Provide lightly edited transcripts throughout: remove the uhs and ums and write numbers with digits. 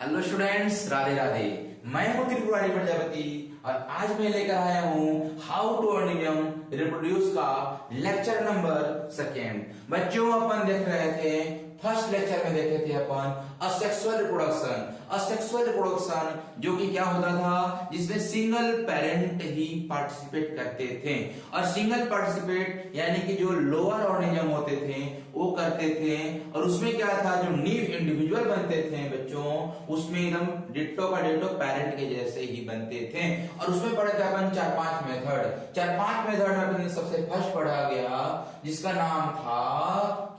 Hello students, Radhe Radhe. मैं हूं त्रिपुरारी प्रजापति और आज मैं लेकर आया हूं हाउ टू ऑर्गेनिज्म रिप्रोड्यूस का लेक्चर नंबर 2। बच्चों, अपन देख रहे थे फर्स्ट लेक्चर में देखे थे अपन असेक्सुअल रिप्रोडक्शन। असेक्सुअल रिप्रोडक्शन जो कि क्या होता था, जिसमें सिंगल पेरेंट ही पार्टिसिपेट करते थे। और सिंगल पार्टिसिपेट यानी कि जो लोअर ऑर्गेनिज्म होते थे वो करते थे। और उसमें क्या था, जो न्यू इंडिविजुअल बनते थे बच्चों, उसमें एकदम डिट्टो का डिट्टो पेरेंट के जैसे ही बनते थे। और उसमें पढ़े थे अपन 4-5 मेथड। 4-5 मेथड में अपन सबसे फर्स्ट पढ़ा गया जिसका नाम था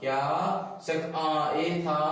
क्या, ए था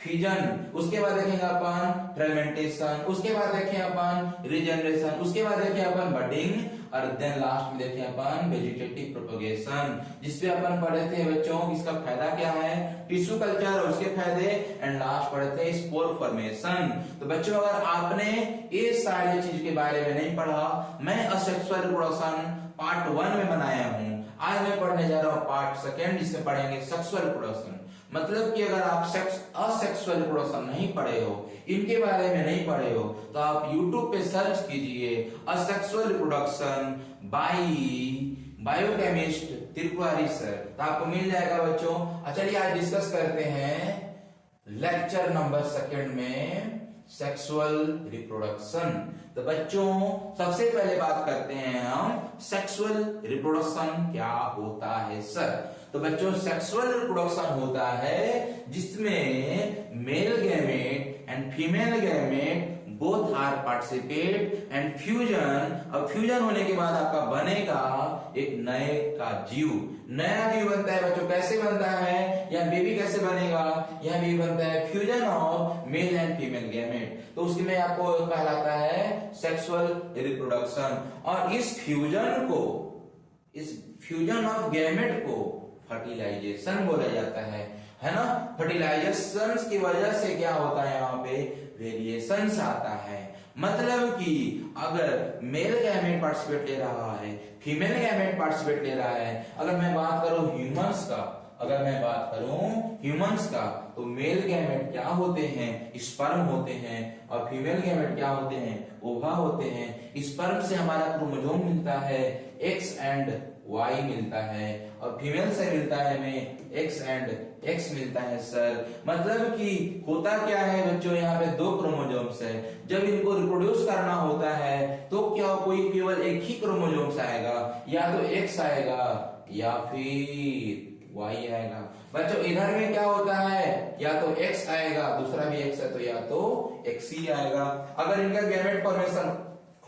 फ्यूजन। उसके बाद देखेंगे अपन फ्रेगमेंटेशन, उसके बाद देखें अपन रीजनरेशन, उसके बाद देखें अपन बडिंग और देन लास्ट में देखें अपन वेजिटेटिव प्रोपगेशन, जिसपे अपन पढ़े थे बच्चों इसका फायदा क्या है, टिश्यू कल्चर और उसके फायदे, एंड लास्ट पढ़े थे स्पोर फॉर्मेशन। तो बच्चों, अगर आपने ये सारी चीज के बारे में नहीं पढ़ा, मैं असेक्सुअल रिप्रोडक्शन पार्ट 1 में बनाया हूं। आज मैं पढ़ने जा रहा हूं पार्ट 2 जिसमें पढ़ेंगे सेक्सुअल रिप्रोडक्शन। मतलब कि अगर आप असेक्सुअल रिप्रोडक्शन नहीं पढ़े हो, इनके बारे में नहीं पढ़े हो, तो आप YouTube पे सर्च कीजिए asexual reproduction by biochemist Tripurari sir, तो आपको मिल जाएगा बच्चों। चलिए आज डिस्कस करते हैं लेक्चर नंबर 2 में सेक्सुअल रिप्रोडक्शन। तो बच्चों, सबसे पहले बात करते हैं हम सेक्सुअल रिप्रोडक्शन क्या होता है सर। तो बच्चों, सेक्सुअल रिप्रोडक्शन होता है जिसमें male gamete and female gamete both are participate and fusion. अब फ्यूजन होने के बाद आपका बनेगा एक नए का जीव। नया जीव बनता है बच्चों, कैसे बनता है, या बेबी कैसे बनेगा, यह बेबी बनता है fusion of male and female gamete. तो उसके में आपको कहलाता है सेक्सुअल रिप्रोडक्शन। और इस फ्यूजन ऑफ गैमेट को फर्टिलाइजेशन बोला जाता है ना। फर्टिलाइजेशन की वजह से क्या होता है, यहाँ पे वेरिएशंस आता है। मतलब कि अगर मेल गैमेट पार्टिसिपेट ले रहा है, फीमेल गैमेट पार्टिसिपेट ले रहा है। अगर मैं बात करूं ह्यूमंस का, तो मेल गैमेट क्या होते हैं, स्पर्म होते हैं, और फीमेल गैमेट क्या होते हैं, ओवा होते हैं। स्पर्म से हमारा क्रोमोसोम मिलता है, एक्स एंड वाई मिलता है, और फीमेल से मिलता है हमें एक्स एंड एक्स मिलता है सर। मतलब कि होता क्या है बच्चों, यहाँ पे 2 क्रोमोसोम्स है। जब इनको रिप्रोड्यूस करना होता है तो क्या कोई केवल एक ही क्रोमोसोम्स आएगा, या तो एक्स आएगा या फिर वाई आएगा। बच्चों, इधर में क्या होता है, या तो एक्स आएगा, दूसरा भी एक्स है तो या तो एक्स ही आएगा। अगर इनका गैमेट फॉर्मेशन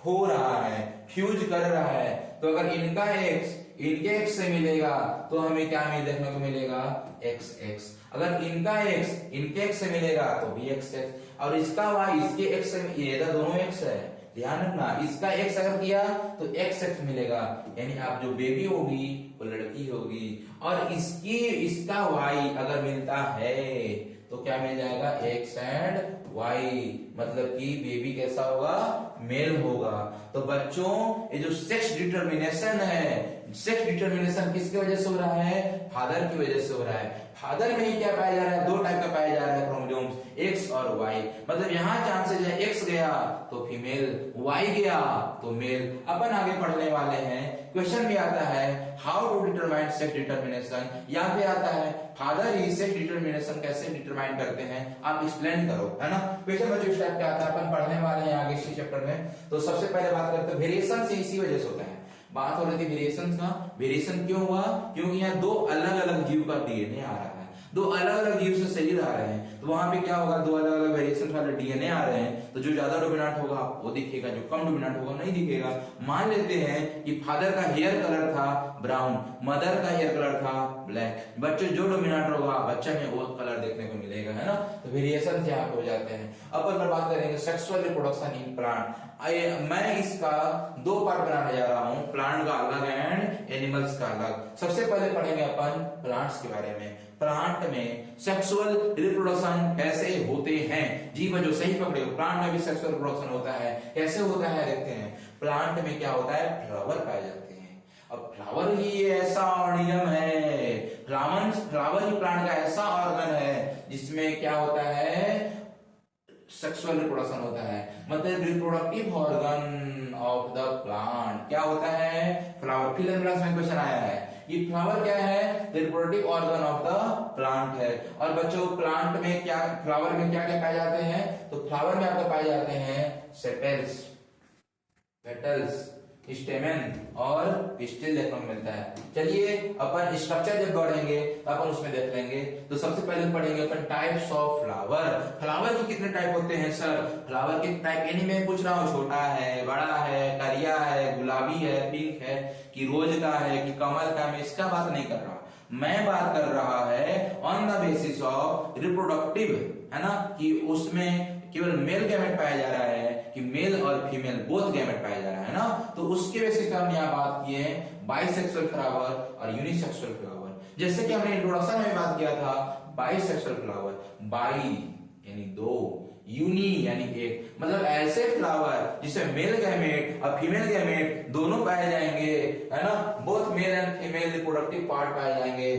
हो रहा है, फ्यूज कर रहा है, तो अगर इनका एक्स इनके एक्स से मिलेगा तो हमें क्या देखने को मिलेगा, एक्स एक्स। अगर इनका एक्स इनके एक्स से मिलेगा तो भी एक्स एक्स, और इसका वाई इसके एक्स से, ये तो दोनों एक्स है, ध्यान रखना। इसका एक्स अगर किया तो एक्स एक्स मिलेगा, यानी आप जो बेबी होगी वो लड़की होगी। और इसका वाई अगर मिलता है तो क्या मिल जाएगा, एक्स एंड वाई। मतलब कि बेबी कैसा होगा, मेल होगा। तो बच्चों, ये जो सेक्स डिटर्मिनेशन है, सेक्स डिटर्मिनेशन किसकी वजह से हो रहा है, फादर की वजह से हो रहा है। फादर में ही क्या पाया जा रहा है, 2 टाइप का पाया जा रहा है क्रोमोसोम्स, एक्स और वाई। मतलब यहाँ चांसेस है एक्स गया तो फीमेल, वाई गया तो मेल। अपन आगे पढ़ने वाले हैं, क्वेश्चन भी आता है how to determine sex determination, या फिर आता है फादर ही सेक्स डिटर्मिनेशन कैसे डिटरमाइन करते हैं, आप एक्सप्लेन करो, है ना। क्वेश्चन बच्चों इस टाइप का आता है, अपन पढ़ने वाले हैं आगे इसी चैप्टर में। तो सबसे पहले बात करते हैं वेरिएशन से, इसी वजह से होता है। बात हो रही थी वेरिएशन का। वेरिएशन क्यों हुआ, क्योंकि यहाँ 2 अलग अलग जीव का डीएनए आ रहा है, 2 अलग अलग जीव से शरीर आ रहे हैं। तो वहां पे क्या होगा, 2 अलग अलग वेरिएशन वाले डीएनए आ रहे हैं। तो जो ज्यादा डोमिनेंट होगा वो दिखेगा, जो कम डोमिनेंट होगा नहीं दिखेगा। मान लेते हैं कि फादर का हेयर कलर था ब्राउन, मदर का हेयर कलर था ब्लैक। बच्चे जो डोमिनेंट होगा बच्चे में वो कलर देखने को मिलेगा, है ना। तो वेरिएशन यहाँ पे हो जाते हैं। अब अपन बात करेंगे सेक्सुअल रिप्रोडक्शन इन प्लांट। मैं इसका 2 पार्ट बनाने जा रहा हूं, प्लांट का अलग एंड एनिमल्स का अलग। सबसे पहले पढ़ेंगे अपन प्लांट्स के बारे में। प्लांट में सेक्सुअल रिप्रोडक्शन कैसे होते हैं। जी बच्चों, सही पकड़े हो, प्लांट में भी सेक्सुअल रिप्रोडक्शन होता है। कैसे होता है देखते हैं। प्लांट में क्या होता है, फ्लावर पाए जाते हैं। अब फ्लावर ही ऐसा ऑर्गेनिज्म है, फ्लावर ही प्लांट का ऐसा ऑर्गन है जिसमें क्या होता है, सेक्सुअल रिप्रोडक्शन होता है, मतलब reproductive organ of the plant क्या होता है, फ्लावर। फिलर क्लास में क्वेश्चन आया है कि फ्लावर क्या है, reproductive organ of the plant है। और बच्चों प्लांट में क्या, फ्लावर में क्या क्या पाए जाते हैं, तो फ्लावर में आपको पाए जाते हैं सेपेल्स, पेटल्स, स्टेमन और पिस्टिल देखने को मिलता है। चलिए अपन स्ट्रक्चर जब बढ़ेंगे तो अपन उसमें देख लेंगे। तो सबसे पहले पढ़ेंगे अपन टाइप्स ऑफ फ्लावर। फ्लावर के कितने टाइप होते हैं सर, फ्लावर के टाइप यानी मैं पूछ रहा हूँ, छोटा है, बड़ा है, करिया है, गुलाबी है, पिंक है, कि रोज का है, कि कमल का, मैं इसका बात नहीं कर रहा। मैं बात कर रहा है on the basis of reproductive, है ना, कि उसमें केवल मेल गैमेट पाया जा रहा है कि मेल और फीमेल बोथ गैमेट पाया जा रहा है ना। तो उसके बेसिस पे हमने यहाँ बात की है बाइसेक्सुअल फ्लावर और यूनिसेक्सुअल फ्लावर। जैसे कि हमने इंट्रोडक्शन में बात किया था बाइसेक्सुअल फ्लावर, बाई यानी दो, यूनी यानी एक, मतलब ऐसे फ्लावर जिसमें मेल गैमेट और फीमेल गैमेट दोनों पाए जाएंगे, है ना, both male and female reproductive part पाए जाएंगे,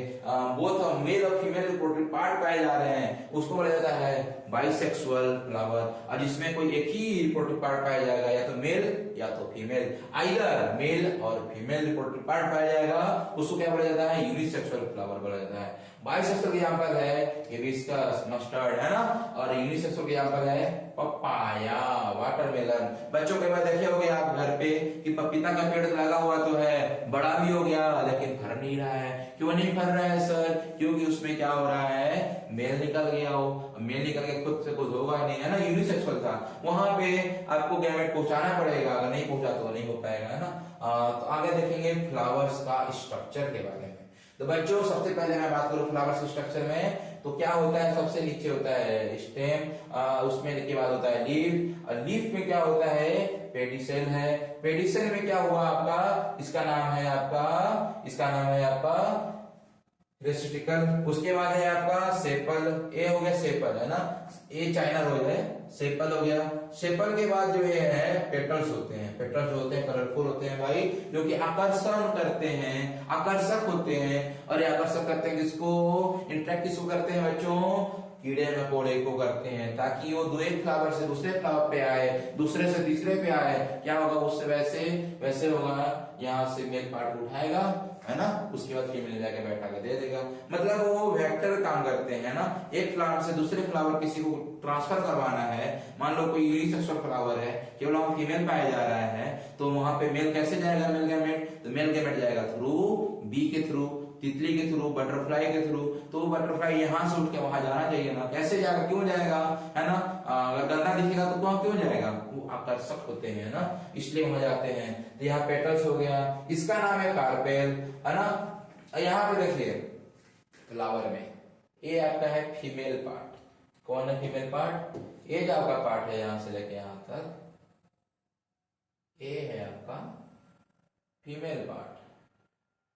बोथ मेल और फीमेल रिप्रोडक्टिव पार्ट पाए जा रहे हैं, उसको बोला जाता है बाइसेक्सुअल फ्लावर। और जिसमें कोई एक ही रिप्रोडक्टिव पार्ट पाया जाएगा, या तो मेल या तो फीमेल, आइदर मेल और फीमेल रिप्रोडक्टिव पार्ट पाया जाएगा, उसको क्या बोला जाता है, यूनिसेक्सुअल फ्लावर बोला जाता है। बाइसेक्सुअल एग्जांपल है हिबिस्कस, मस्टर्ड, है ना, और यूनिसेक्सुअल एग्जांपल है पपाया, वाटरमेलन। बच्चों कई बार देखे होंगे आप घर पे कि पपीता का पेड़ लगा हुआ तो है, बड़ा भी हो गया लेकिन फर नहीं रहा है। क्यों नहीं फर रहा है सर, क्योंकि उसमें क्या हो रहा है, मेल निकल गया हो, मेल निकल के खुद से कुछ होगा नहीं, है ना, यूनिसेक्सुअल था, वहां पे आपको गैमेट पहुंचाना पड़ेगा, अगर नहीं पहुंचा तो नहीं हो पाएगा, है ना। तो आगे देखेंगे फ्लावर्स का स्ट्रक्चर के बारे में। तो बच्चों सबसे पहले मैं बात करूं फ्लावर्स के स्ट्रक्चर में, तो क्या होता है, सबसे नीचे होता है स्टेम, उसमें के बाद होता है लीफ, और लीफ में क्या होता है, पेडिसेल है। पेडिसेल में क्या हुआ आपका, इसका नाम है आपका रेस्टिकल। उसके बाद है आपका सेपल, ए हो गया सेपल, है ना, ए चाइना रोज है, सेपल हो गया। सेपल के बाद जो है पेटल्स होते हैं, पेटल्स होते हैं कलरफुल होते हैं भाई, जो कि आकर्षण करते हैं, आकर्षक होते हैं। और ये आकर्षक करते हैं किसको, इंटरेक्ट किसको करते हैं बच्चों, कीड़े मकोड़े को करते हैं, ताकि वो एक फ्लावर से दूसरे फ्लावर पे आए, दूसरे से तीसरे पे आए। क्या होगा उससे, वैसे होगा, यहाँ से मेल पार्ट उठाएगा, है ना, उसके बाद फीमेल जाके बैठा के दे देगा। मतलब वो वेक्टर काम करते हैं ना, एक फ्लावर से दूसरे फ्लावर किसी को ट्रांसफर करवाना है, मान लो कोई यूनिसेक्सुअल फ्लावर है, केवल वहां फीमेल पाया जा रहा है, तो वहां पे मेल कैसे जाएगा, मेल गैमेट, तो मेल गैमेट जाएगा थ्रू बी के थ्रू, तितली के थ्रू, बटरफ्लाई के थ्रू। तो बटरफ्लाई यहाँ से उठ के वहां जाना चाहिए ना, कैसे जाएगा, क्यों जाएगा, है ना, अगर गंदा दिखेगा तो वहां क्यों जाएगा, वो आकर्षक होते हैं ना, इसलिए वहां जाते हैं। तो यहाँ पेटल्स हो गया, इसका नाम है कार्पेल, है ना। यहाँ पे देखिए फ्लावर में ये आपका है फीमेल पार्ट, कौन है फीमेल पार्ट, ये जो आपका पार्ट है यहां से लेके यहां तक, ये है आपका फीमेल पार्ट,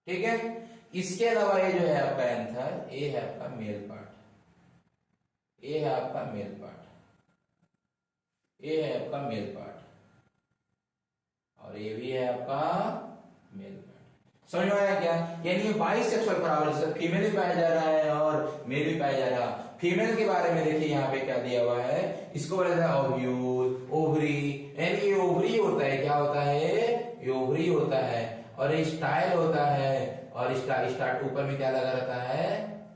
ठीक है। इसके अलावा ये जो है आपका एंथर, ये है आपका मेल पार्ट, ये है आपका मेल पार्ट, ये है आपका मेल पार्ट, और ये भी है आपका मेल पार्ट। समझ में आया क्या, यानी बाइसेक्सुअल फ्लावर, फीमेल भी पाया जा रहा है और मेल भी पाया जा रहा है। फीमेल के बारे में देखिए यहाँ पे क्या दिया हुआ है, इसको बोला जाता है ओव्यूल, ओवरी, यानी ये ओवरी होता है, क्या होता है, ये ओवरी होता है, और ये स्टाइल होता है, और स्टार्ट ऊपर में क्या लगा रहता है,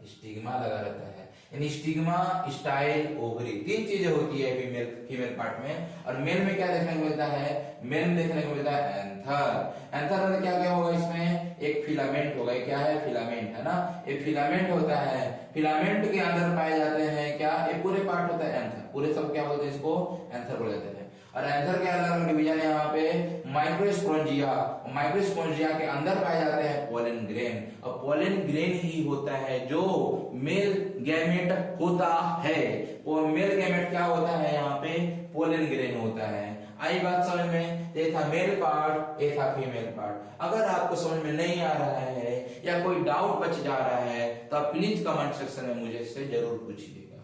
स्टिग्मा लगा रहता है, यानी स्टिग्मा, स्टाइल, ओवरी, तीन चीजें होती है फीमेल पार्ट में। और मेल में क्या देखने को मिलता है, मेल में देखने को मिलता है एंथर। एंथर में क्या क्या होगा, इसमें एक फिलामेंट होगा, क्या है, फिलामेंट, है ना, एक फिलामेंट होता है। फिलामेंट के अंदर पाए जाते हैं क्या, ये पूरे पार्ट होता है एंथर, पूरे सब क्या बोलते हैं, इसको एंथर बोल जाते हैं। और एंथर के अलग अलग डिवीजन है यहाँ पे, माइक्रोस्पोंजिया, माइक्रोस्पोंजिया के अंदर पाए जाते हैं पोलन ग्रेन, और पोलन ग्रेन ही होता है जो मेल गैमेट होता है। वो मेल गैमेट क्या होता है, यहाँ पे पोलन ग्रेन होता है। आई बात समझ में, ये था मेल पार्ट, ये था फीमेल पार्ट। अगर आपको समझ में नहीं आ रहा है या कोई डाउट बच जा रहा है तो आप प्लीज कमेंट सेक्शन में मुझे से जरूर पूछिएगा,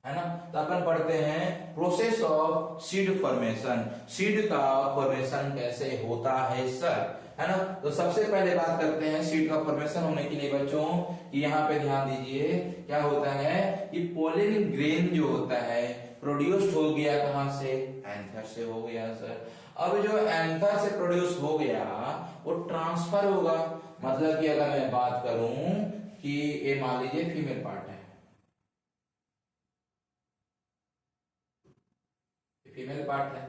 है ना। तो अपन पढ़ते हैं process of seed formation, seed का फॉर्मेशन कैसे होता है सर, है ना। तो सबसे पहले बात करते हैं सीड का फॉर्मेशन होने के लिए बच्चों, कि यहाँ पे ध्यान दीजिए क्या होता है कि पोलन ग्रेन जो होता है प्रोड्यूस्ड हो गया कहां से, एंथर से हो गया सर। अब जो एंथर से प्रोड्यूस हो गया वो ट्रांसफर होगा, मतलब कि अगर मैं बात करूं कि ये मान लीजिए फीमेल पार्ट है, फीमेल पार्ट है,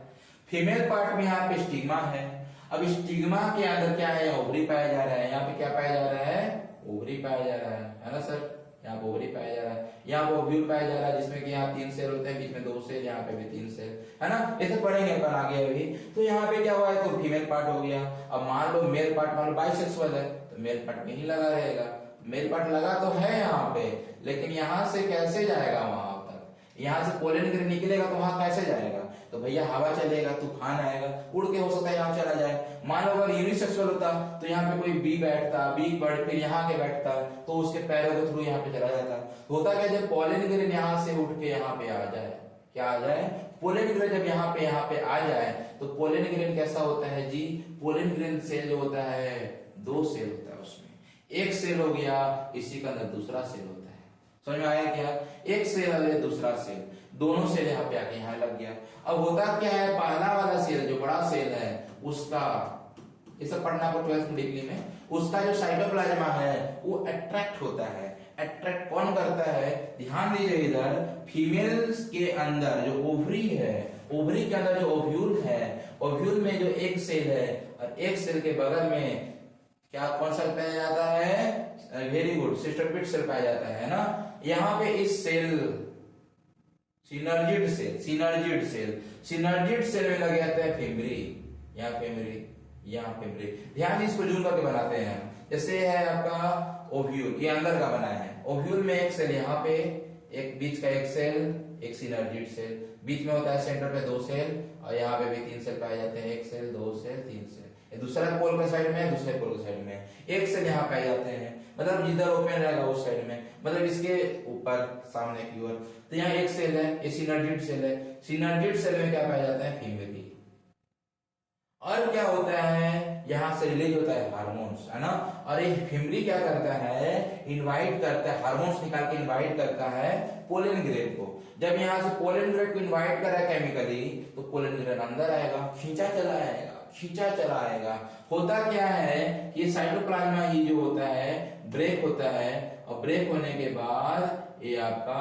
फीमेल पार्ट में यहाँ पे स्टिग्मा है। अब स्टिग्मा के अंदर क्या है, ओवरी पाया जा रहा है। यहाँ पे क्या पाया जा रहा है, ओवरी पाया जा रहा है ना सर। यहाँ पे ओवरी पाया जा रहा है, यहाँ पे ओव्यूल पाया जा रहा है, जिसमें कि यहाँ 3 सेल होते हैं, बीच में 2 सेल, यहाँ पे भी 3 सेल, है ना। ऐसे पढ़ेंगे अपन आगे अभी। तो यहाँ पे क्या हुआ है, तो फीमेल पार्ट हो गया। अब मान लो मेल पार्ट, मान लो बाइसेक्सुअल है तो मेल पार्ट में ही लगा रहेगा। मेल पार्ट लगा तो है यहाँ पे, लेकिन यहाँ से कैसे जाएगा वहां तक, यहाँ से पोलन ग्रेन निकलेगा तो वहां कैसे जाएगा, तो भैया हवा चलेगा, तूफान आएगा, उड़ के हो सकता है यहाँ चला जाए। मान लो अगर यूनिसेक्सुअल होता तो यहाँ पे कोई बी बैठता, बी बढ़ फिर यहाँ के बैठता तो उसके पैरों के थ्रू यहाँ पे चला जाता। होता क्या, जब पोलन ग्रेन यहाँ से उठ के यहाँ पे आ जाए, क्या आ जाए, पोलन ग्रेन जब यहाँ पे आ जाए तो पोलन ग्रेन कैसा होता है जी, पोलन ग्रेन सेल जो होता है 2 सेल होता है, उसमें एक सेल हो गया, इसी के अंदर दूसरा सेल होता है। समझ में आया क्या, एक सेल और दूसरा सेल, दोनों सेल यहाँ पे आके यहाँ लग गया। अब होता क्या है, पहला वाला सेल जो बड़ा सेल है उसका, ये सब पढ़ना को 12th डिग्री में, उसका जो साइटोप्लाज्मा है वो अट्रैक्ट होता है। अट्रैक्ट कौन करता है, ध्यान दीजिए इधर, फीमेल्स के अंदर जो ओवरी है, ओवरी के अंदर जो ओव्यूल है, ओव्यूल में जो एक सेल है और एक सेल के बगल में क्या कौन सा पाया जाता है, वेरी गुड, सिस्टरपिड सेल पाया जाता है ना। यहाँ पे इस cell synergid cell, synergid cell, synergid cell में लग जाता है फेमरी, यहाँ फेमरी, यहाँ फेमरी। ध्यान इसको जूम करके बनाते हैं। जैसे है आपका ओव्यूल, ये अंदर का बना है, ओव्यूल में एक सेल यहाँ पे, एक बीच का एक सेल, एक सिनर्जिड सेल, बीच में होता है सेंटर पे 2 सेल और यहाँ पे भी 3 सेल पाए जाते हैं, एक सेल, 2 सेल, 3 सेल। दूसरा पोल के साइड में, दूसरे पोल के साइड में एक सेल यहाँ पाए जाते हैं, मतलब जिधर ओपन रहेगा उस साइड में, मतलब इसके ऊपर सामने की ओर। तो यहाँ एक सेल है, ये सिनर्जिड सेल है। सिनर्जिड सेल में क्या पाया जाता है, फीमेल। और क्या होता है, यहाँ से रिलीज होता है हार्मोन्स, है ना। और ये फीमेल क्या करता है, इनवाइट करता है, हार्मोन्स निकाल के इनवाइट करता है पोलन ग्रेन को। जब यहाँ से पोलन ग्रेन को इनवाइट करा केमिकली तो पोलन ग्रेन अंदर आएगा, खींचा चला आएगा, खींचा चला आएगा। होता क्या है कि साइटोप्लाज्मा ही जो होता है ब्रेक होता है, और ब्रेक होने के बाद ये आपका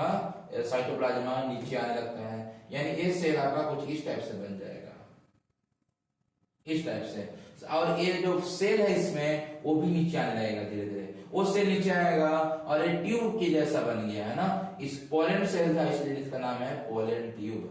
साइटोप्लाज्मा नीचे आने लगता है, यानी ये सेल आपका कुछ इस टाइप से बन जाएगा, इस टाइप से। और ये जो सेल है इसमें वो भी नीचे आने लगेगा धीरे धीरे, वो सेल नीचे आएगा और ये ट्यूब की जैसा बन गया, है ना। इस पोलन सेल था, इसलिए इसका नाम है पोलन ट्यूब,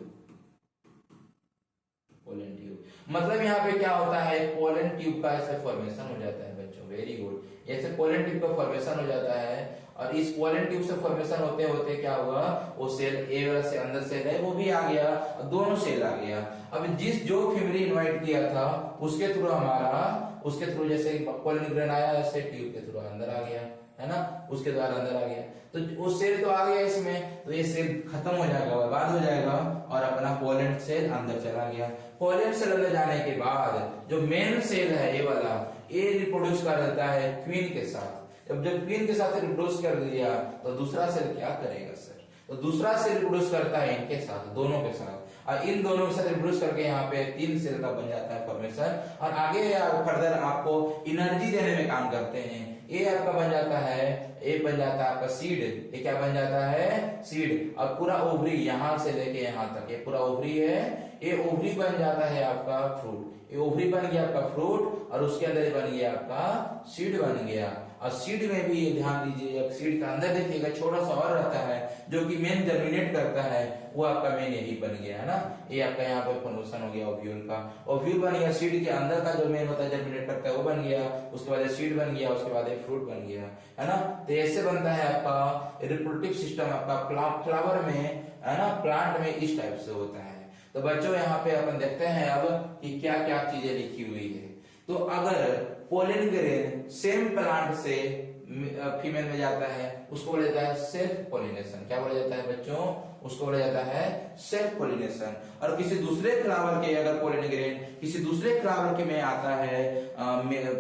पोलन ट्यूब। मतलब यहाँ पे क्या होता है, पोलन ट्यूब का ऐसे फॉर्मेशन हो जाता है बच्चों, वेरी गुड। ऐसे पोलन ट्यूब का फॉर्मेशन हो जाता है, और इस पोलन ट्यूब से फॉर्मेशन होते होते क्या हुआ, वो सेल ए वाला से अंदर सेल है वो भी आ गया, और दोनों सेल आ गया। अब जिस जो फीमेल इनवाइट किया था उसके थ्रू हमारा, उसके थ्रू जैसे पोलन ग्रेन आया, ऐसे ट्यूब के थ्रू अंदर आ गया, है ना, उसके द्वारा अंदर आ गया। तो वो सेल तो आ गया इसमें, तो ये सेल खत्म हो जाएगा, बर्बाद हो जाएगा, और अपना पोलन सेल अंदर चला गया। पोलन सेल अंदर जाने के बाद जो मेन सेल है ये वाला, ये रिप्रोड्यूस कर देता है क्वीन के साथ। जब क्वीन के साथ रिप्रोड्यूस कर दिया तो दूसरा सेल क्या करेगा सर, तो दूसरा सेल रिप्रोड्यूस करता है इनके साथ, दोनों के साथ, और इन दोनों के साथ रिप्रोड्यूस करके यहाँ पे 3 सेल का बन जाता है फॉर्मेशन, और आगे फर्दर आपको एनर्जी देने में काम करते हैं। ये आपका बन जाता है, ये बन जाता है आपका सीड, ये क्या बन जाता है, सीड। और पूरा ओवरी यहाँ से लेके यहाँ तक, ये पूरा ओवरी है, ये ओवरी बन जाता है आपका फ्रूट, ये ओवरी बन गया आपका फ्रूट, और उसके अंदर बन गया आपका सीड बन गया। और सीड में भी ये ध्यान दीजिए, सीड का अंदर देखिएगा छोटा सा और रहता है जो कि मेन जर्मिनेट करता है, वो आपका मेन यही बन गया, है ना। ये आपका यहाँ पे फॉर्मेशन हो गया ओव्यूल का, ओव्यूल बन गया, सीड के अंदर का जो मेन होता है जर्मिनेट करता है वो बन गया, उसके बाद सीड बन गया, उसके बाद फ्रूट बन गया, है ना। तो ऐसे बनता है आपका रिप्रोडक्टिव सिस्टम आपका फ्लावर में, है ना, प्लांट में इस टाइप से होता है। तो बच्चों यहाँ पे अपन देखते हैं अब कि क्या क्या चीजें लिखी हुई है। तो अगर पोलन ग्रेन सेम प्लांट से फीमेल में जाता है उसको बोला जाता है सेल्फ पॉलिनेशन। क्या बोला जाता है बच्चों? उसको बोला जाता है सेल्फ पॉलिनेशन। और किसी दूसरे फ्लावर के अगर पोलन ग्रेन किसी दूसरे फ्लावर के में आता है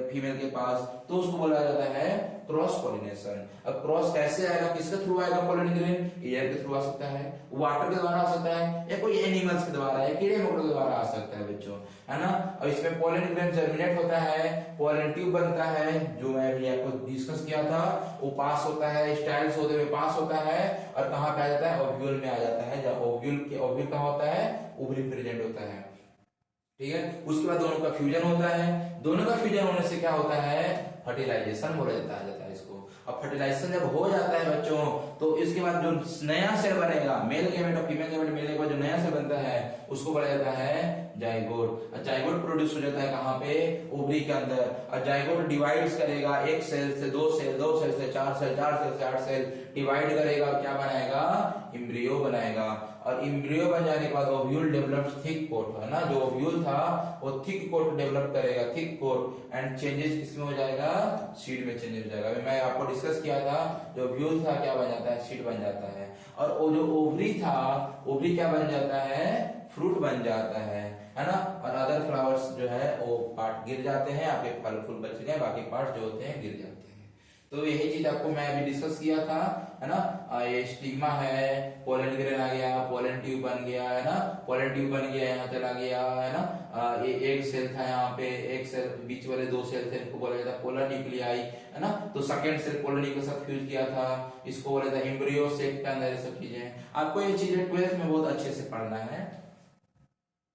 फीमेल के पास, तो उसको बोला जाता है क्रॉस पॉलिनेशन। अब क्रॉस कैसे आएगा, किसके थ्रू आएगा पोलन ग्रेन? एयर के थ्रू आ सकता है, वाटर के द्वारा आ सकता है, या कोई एनिमल्स के द्वारा या कीड़े मकोड़ों के द्वारा आ सकता है बच्चों, है ना। और इसमें पोलन ग्रेन जर्मिनेट होता है, पोलन ट्यूब बनता है, जो मैं अभी आपको डिस्कस किया था, वो पास होता है, स्टाइल्स होते हुए पास होता है, और कहां पे आ जाता है? ओव्यूल में आ जाता है। जब ओव्यूल कहां होता है? ओवरी प्रेजेंट होता है, ठीक है। उसके बाद दोनों का फ्यूजन होता है, दोनों का फ्यूजन होने से क्या होता है? फर्टिलाइजेशन बोला जाता है इसको। अब फर्टिलाइजेशन जब हो जाता है बच्चों, तो इसके बाद जो नया सेल बनेगा, मेल गैमेट और फीमेल गैमेट मिलने के बाद जो नया सेल बनता है, उसको बोला जाता है जाइगोट। और जाइगोट प्रोड्यूस हो जाता है कहां पे? ओवरी के अंदर। और जाइगोट डिवाइड्स करेगा, एक सेल से दो सेल, दो सेल से चार सेल, चार सेल से आठ सेल, डिवाइड करेगा, क्या बनाएगा? एम्ब्रियो बनाएगा। और एम्ब्रियो बन जाने के बाद ओव्यूल डेवलप्स थिक कोट, है ना। जो ओव्यूल था वो थिक कोट डेवलप करेगा, थिक कोट, एंड चेंजेस किसमें हो जाएगा? सीड में चेंज हो जाएगा। मैं आपको डिस्कस किया था, जो ओव्यूल था क्या बन जाता है? सीड बन जाता है। और वो जो ओवरी था, ओवरी क्या बन जाता है? फ्रूट बन जाता है ना। और अदर फ्लावर्स जो है वो पार्ट गिर जाते हैं, आपके फल फूल बच गए, बाकी पार्ट जो होते हैं गिर जाते हैं। तो यही चीज आपको मैं अभी डिस्कस किया था, है ना। ये स्टिग्मा है, पोलन ग्रेन आ गया, पोलन ट्यूब बन गया, है ना, पोलन ट्यूब बन गया, यहाँ चला गया, है ना। ये एक सेल था, यहाँ पे एक सेल, बीच वाले दो सेल थे, इनको बोला जाता है पोलन न्यूक्लियाई, है ना। तो सेकंड सेल पोलन के साथ फ्यूज किया था, इसको बोला जाता है एम्ब्रियो सेक के अंदर। ये सब चीजें आपको ये चीजें 12th में बहुत अच्छे से पढ़ना है।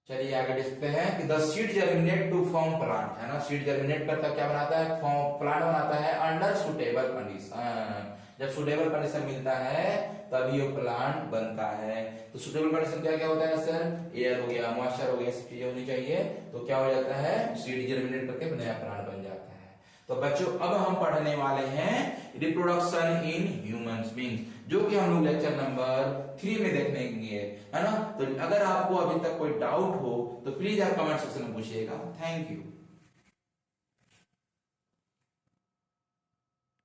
चलिए आगे देखते हैं कि the seed germinate to form plant, है ना। सीड जर्मिनेट करता क्या बनाता है? फॉर्म प्लांट बनाता है अंडर सुटेबल कंडीशन। जब सुटेबल कंडीशन मिलता है तभी वो प्लांट बनता है। तो सुटेबल कंडीशन क्या क्या होता है सर? एयर हो गया, मॉइस्चर हो गया, सब चीजें होनी चाहिए। तो क्या हो जाता है? सीड जर्मिनेट करके नया प्लांट बन जाता है। तो बच्चों अब हम पढ़ने वाले हैं रिप्रोडक्शन इन ह्यूमंस बीइंग्स, जो कि हम लोग लेक्चर नंबर 3 में देखेंगे, है ना। तो अगर आपको अभी तक कोई डाउट हो तो प्लीज आप कमेंट सेक्शन में पूछिएगा। Thank you.